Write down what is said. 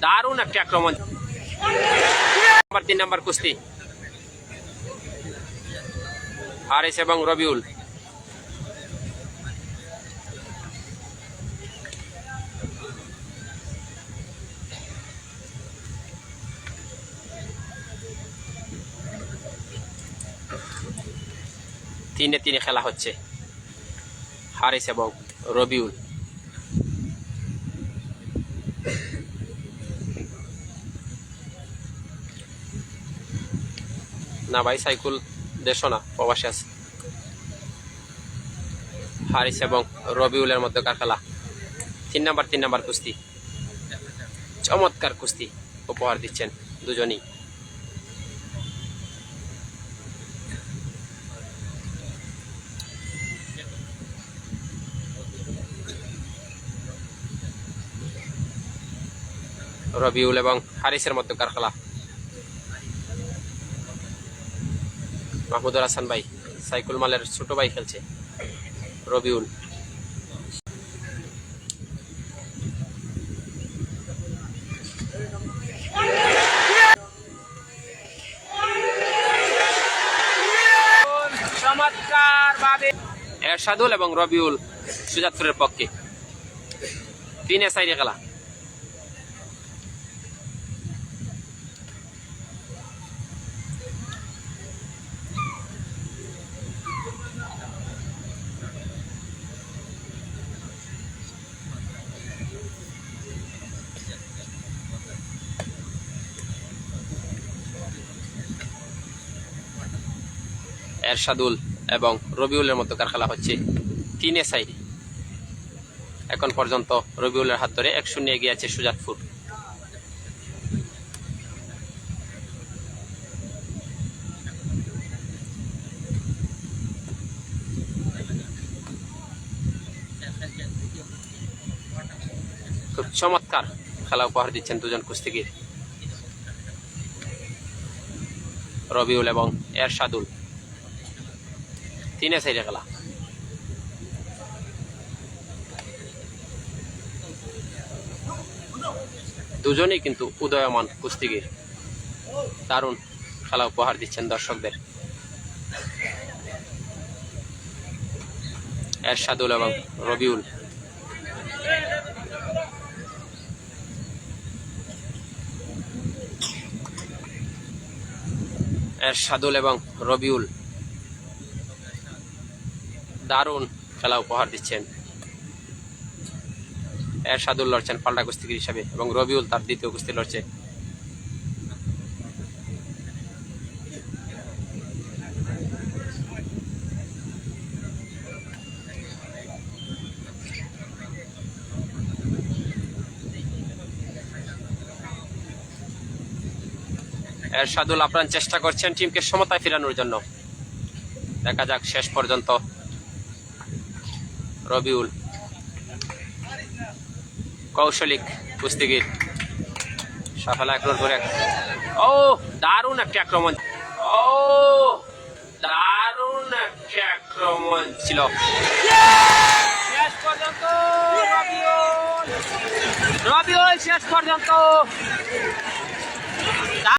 দারুণ একটা আক্রমণ। 3 নম্বর কুস্তি হারিস এবং রবিউল। তিনে খেলা হচ্ছে হারিস এবং রবিউল। না ভাই, সাইকুল দেশ না, প্রবাসী আছে। হারিস এবং রবিউলের মধ্যকার খেলা 3 নম্বর কুস্তি। চমৎকার কুস্তি উপহার দিচ্ছেন দুজনই। রবিউল এবং হারিসের মধ্যকার খেলা। মাহমুদুল হাসান ভাই, সাইকুল মালের ছোট ভাই খেলছে। রবিউল চমৎকার ভাবে এরশাদুল এবং রবিউল সুজাতপুরের পক্ষে 3 সাইডে খেলা। এরশাদুল এবং রবিউলের মধ্যকার খেলা হচ্ছে 3 সাইডে। এখন পর্যন্ত রবিউলের হাত ধরে 1-0 এগিয়ে আছে সুজাতপুর। খুব চমৎকার খেলা উপহার দিচ্ছেন দুজন কুস্তিগির, রবিউল এবং এরশাদুল। 3 সাইডে খেলা। দুজনেই কিন্তু উদয়মান কুস্তিগির, দারুণ খেলা উপহার দিচ্ছেন দর্শকদের। এরশাদুল এবং রবিউল। এরশাদুল এবং রবিউল দারুণ খেলা উপহার দিচ্ছেন। এরশাদুল লড়ছেন পাল্টা কুস্তিগির হিসাবে এবং রবিউল তার দ্বিতীয় কুস্তি লড়ছে। এরশাদুল আপ্রাণ চেষ্টা করছেন টিমকে সমতায় ফেরানোর জন্য। দেখা যাক শেষ পর্যন্ত। রবিউল কৌশলিক কুস্তিগির, সাফালা আক্রমণ করে। ও দারুণ একটা আক্রমণ, ও দারুণ একটা আক্রমণ ছিল। শেষ পর্যন্ত রবিউল শেষ পর্যন্ত